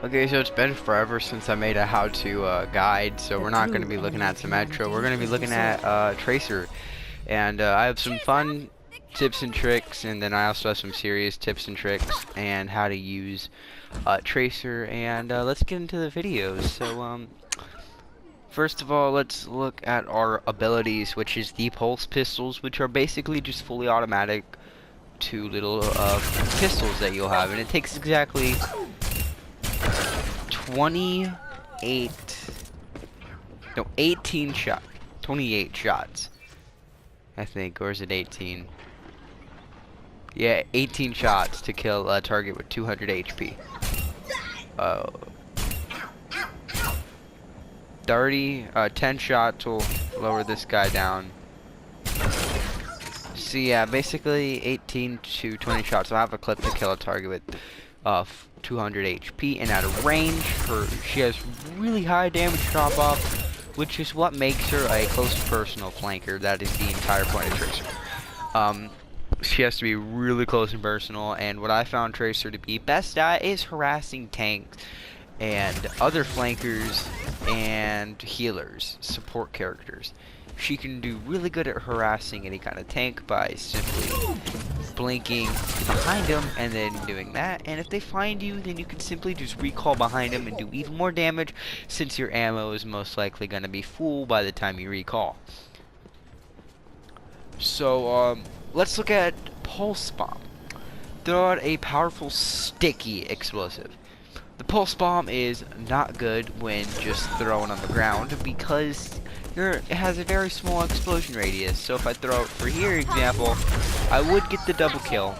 Okay, so it's been forever since I made a how-to guide, so we're not going to be looking at Symmetra. We're going to be looking at Tracer, and I have some fun tips and tricks, and then I also have some serious tips and tricks and how to use Tracer. And let's get into the videos. So first of all, let's look at our abilities, which is the pulse pistols, which are basically just fully automatic two little pistols that you'll have, and it takes exactly 28, no, 18 shot, 28 shots, I think, or is it 18? Yeah, 18 shots to kill a target with 200 HP. 10 shots will lower this guy down. So yeah, basically 18 to 20 shots. I'll have a clip to kill a target with 200 HP, and at a range, she has really high damage drop off, which is what makes her a close personal flanker. That is the entire point of Tracer. She has to be really close and personal, and what I found Tracer to be best at is harassing tanks and other flankers and healers, support characters. She can do really good at harassing any kind of tank by simply blinking behind them and then doing that. And if they find you, then you can simply just recall behind them and do even more damage, since your ammo is most likely going to be full by the time you recall. So let's look at Pulse Bomb. Throw out a powerful sticky explosive. The Pulse Bomb is not good when just thrown on the ground because it has a very small explosion radius. So if I throw it for here, example, I would get the double kill,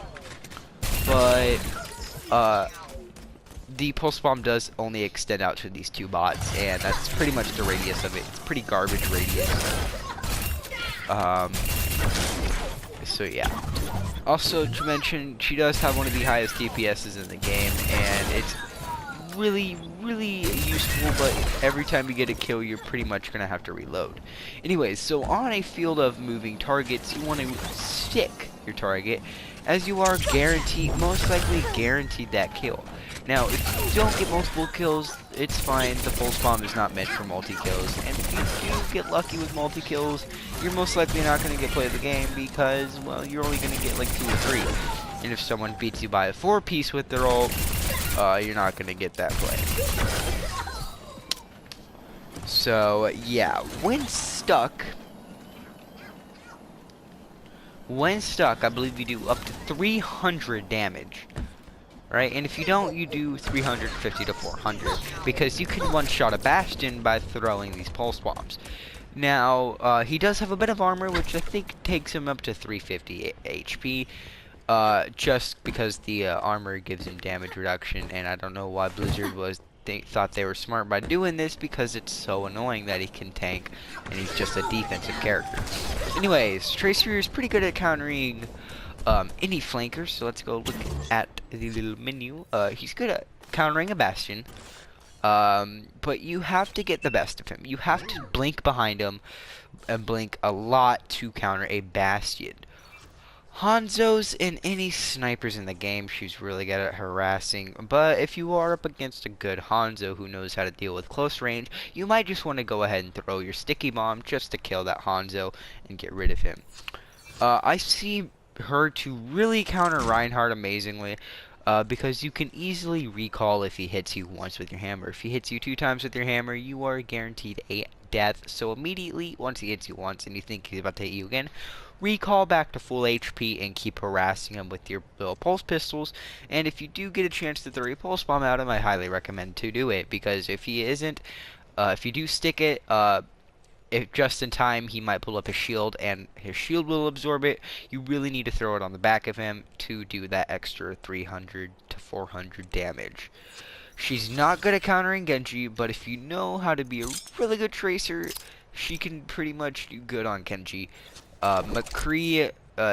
but the Pulse Bomb does only extend out to these two bots, and that's pretty much the radius of it. It's pretty garbage radius. So yeah. Also to mention, she does have one of the highest DPSs in the game, and it's really useful, but every time you get a kill, you're pretty much gonna have to reload. Anyways, so on a field of moving targets, you want to stick your target, as you are most likely guaranteed that kill. Now, if you don't get multiple kills, it's fine. The Pulse Bomb is not meant for multi-kills, and if you do get lucky with multi-kills, you're most likely not going to get play of the game because, well, you're only going to get like 2 or 3. And if someone beats you by a 4-piece with their ult, you're not going to get that play. So, yeah, when stuck, I believe you do up to 300 damage. Right, and if you don't, you do 350 to 400, because you can one-shot a Bastion by throwing these Pulse Bombs. Now, he does have a bit of armor, which I think takes him up to 350 HP, just because the armor gives him damage reduction, and I don't know why Blizzard thought they were smart by doing this, because it's so annoying that he can tank, and he's just a defensive character. Anyways, Tracer is pretty good at countering any flankers, so let's go look at the little menu. He's good at countering a Bastion, but you have to get the best of him. You have to blink behind him and blink a lot to counter a Bastion. Hanzo's and any snipers in the game, she's really good at harassing, but if you are up against a good Hanzo who knows how to deal with close range, you might just want to go ahead and throw your sticky bomb just to kill that Hanzo and get rid of him. I see her to really counter Reinhardt amazingly, because you can easily recall if he hits you once with your hammer. If he hits you 2 times with your hammer, you are guaranteed a death. So immediately, once he hits you once and you think he's about to hit you again, recall back to full HP and keep harassing him with your little pulse pistols. And if you do get a chance to throw a pulse bomb at him, I highly recommend to do it, because if he isn't, if you do stick it, if just in time, he might pull up his shield, and his shield will absorb it. You really need to throw it on the back of him to do that extra 300 to 400 damage. She's not good at countering Genji, but if you know how to be a really good Tracer, she can pretty much do good on Genji. McCree,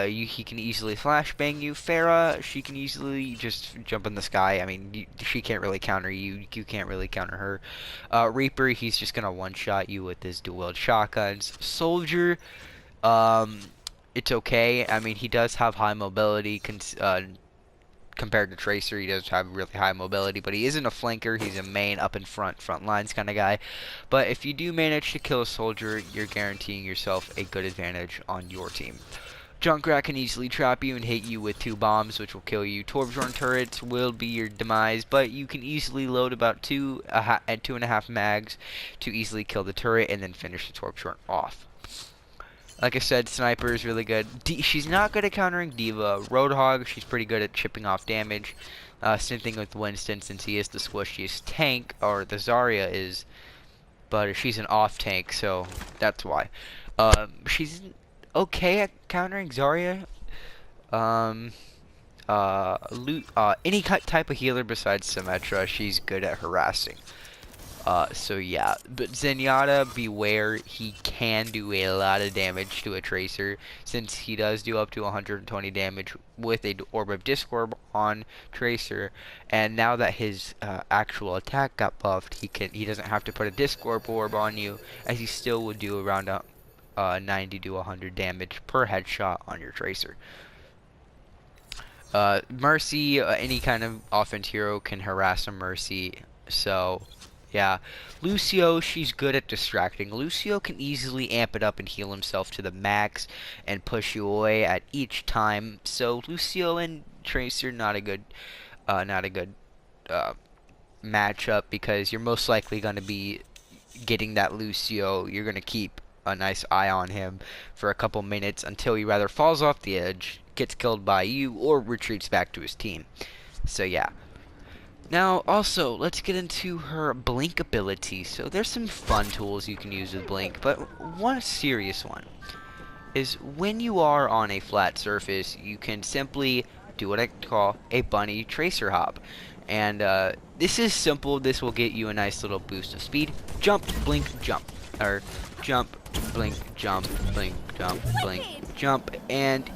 he can easily flashbang you. Pharah, she can easily just jump in the sky. I mean, she can't really counter you. You can't really counter her. Reaper, he's just gonna one-shot you with his dual-wield shotguns. Soldier, it's okay. I mean, he does have high mobility, compared to Tracer, he does have really high mobility, but he isn't a flanker. He's a main up in front lines kind of guy. But if you do manage to kill a soldier, you're guaranteeing yourself a good advantage on your team. Junkrat can easily trap you and hit you with 2 bombs, which will kill you. Torbjorn turrets will be your demise, but you can easily load about 2.5 mags to easily kill the turret and then finish the Torbjorn off. Like I said, Sniper is really good. She's not good at countering Diva. Roadhog, she's pretty good at chipping off damage. Same thing with Winston, since he is the squishiest tank, or the Zarya is, but she's an off tank, so that's why. She's okay at countering Zarya. Any type of healer besides Symmetra, she's good at harassing. So yeah, but Zenyatta, beware, he can do a lot of damage to a Tracer, since he does do up to 120 damage with a Orb of Discord on Tracer, and now that his actual attack got buffed, he doesn't have to put a Discord Orb on you, as he still would do around 90 to 100 damage per headshot on your Tracer. Mercy, any kind of offense hero can harass a Mercy, so yeah. Lucio, she's good at distracting. Lucio can easily amp it up and heal himself to the max and push you away at each time. So Lucio and Tracer, not a good matchup, because you're most likely going to be getting that Lucio. You're going to keep a nice eye on him for a couple minutes until he rather falls off the edge, gets killed by you, or retreats back to his team. So yeah. Now, also, let's get into her Blink ability. So there's some fun tools you can use with Blink, but one serious one is when you are on a flat surface, you can simply do what I call a bunny tracer hop. And this is simple. This will get you a nice little boost of speed. Jump, blink, jump. Or jump, blink, jump, blink, jump, blink, jump. And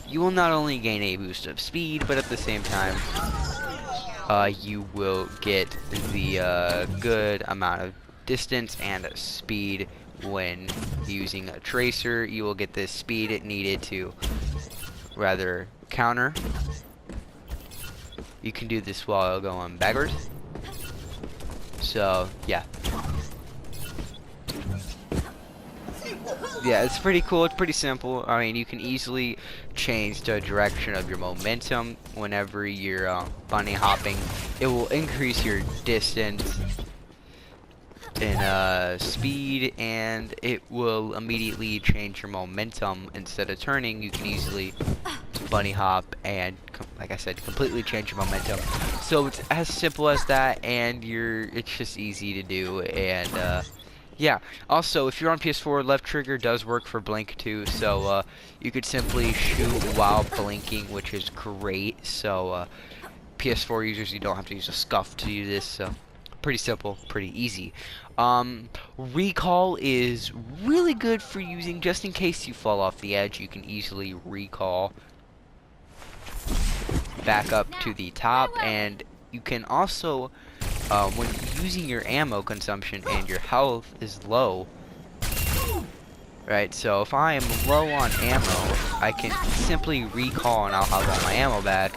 you will not only gain a boost of speed, but at the same time, you will get the good amount of distance and speed when using a Tracer. You will get the speed needed to rather counter. You can do this while going backwards. So yeah. Yeah, it's pretty cool. It's pretty simple. I mean, you can easily change the direction of your momentum whenever you're bunny hopping. It will increase your distance in speed, and it will immediately change your momentum. Instead of turning, you can easily bunny hop and, like I said, completely change your momentum. So it's as simple as that, and it's just easy to do. And yeah, also, if you're on PS4, left trigger does work for blink too, so you could simply shoot while blinking, which is great. So PS4 users, you don't have to use a scuff to do this, so pretty simple, pretty easy. Recall is really good for using just in case you fall off the edge. You can easily recall back up to the top, and you can also when using your ammo consumption and your health is low, right? So if I am low on ammo, I can simply recall and I'll have all my ammo back.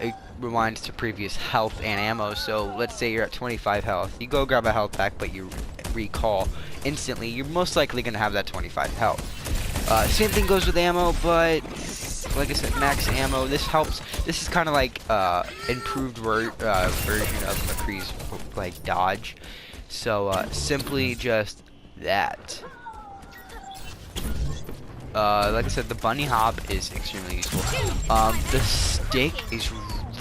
It rewinds to previous health and ammo. So let's say you're at 25 health. You go grab a health pack, but you recall instantly. You're most likely going to have that 25 health. Same thing goes with ammo, but like I said, max ammo. This helps. This is kind of like improved version of McCree's like dodge. So simply just that. Like I said, the bunny hop is extremely useful. The stick is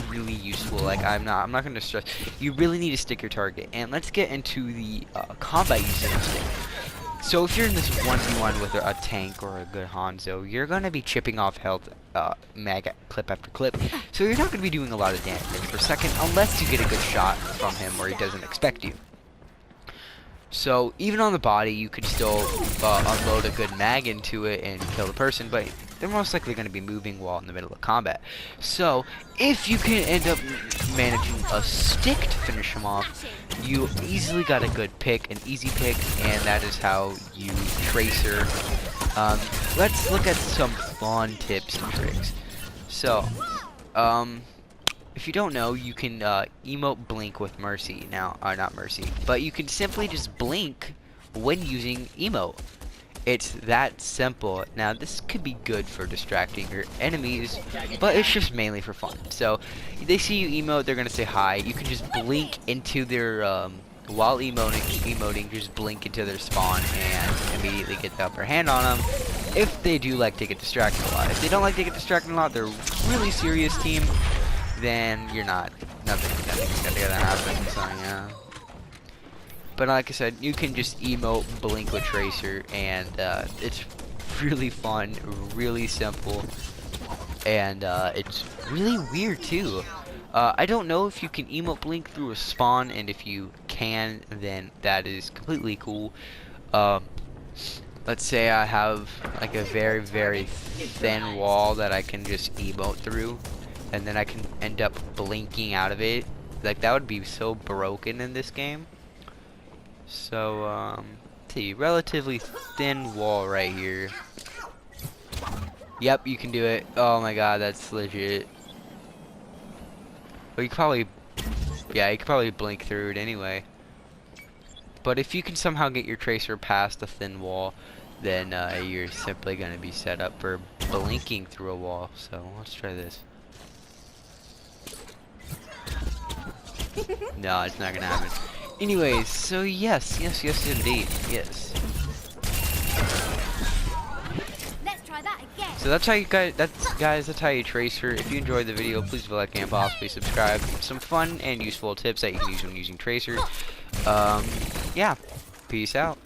really useful. Like I'm not gonna stress. You really need to stick your target. And let's get into the combat using the stick. So if you're in this 1v1 with a tank or a good Hanzo, you're going to be chipping off health mag clip after clip. So you're not going to be doing a lot of damage per second unless you get a good shot from him where he doesn't expect you. So even on the body, you could still unload a good mag into it and kill the person, but they're most likely going to be moving while in the middle of combat. So if you can end up managing a stick to finish him off, you easily got a good pick, an easy pick, and that is how you Tracer. Let's look at some fun tips and tricks. So, if you don't know, you can emote blink with Mercy now, not Mercy, but you can simply just blink when using emote. It's that simple. Now this could be good for distracting your enemies, but it's just mainly for fun. So they see you emote, they're gonna say hi. You can just blink into their while emoting, just blink into their spawn and immediately get the upper hand on them. If they do like to get distracted a lot. If they don't like to get distracted a lot, they're a really serious team, then you're not. Nothing's gonna happen. So yeah. But like I said, you can just emote blink with Tracer, and it's really fun, really simple, and it's really weird too. I don't know if you can emote blink through a spawn, and if you can, then that is completely cool. Let's say I have like a very, very thin wall that I can just emote through, and then I can end up blinking out of it. Like, that would be so broken in this game. So, see, relatively thin wall right here. Yep, you can do it. Oh my god, that's legit. Well, you could probably, yeah, you could probably blink through it anyway. But if you can somehow get your Tracer past the thin wall, then you're simply going to be set up for blinking through a wall. So, let's try this. No, it's not going to happen. Anyways, so yes indeed, yes. Let's try that again. So that's how you guys, that's how you Tracer. If you enjoyed the video, please leave a like and possibly subscribe. Some fun and useful tips that you can use when using Tracer. Yeah, peace out.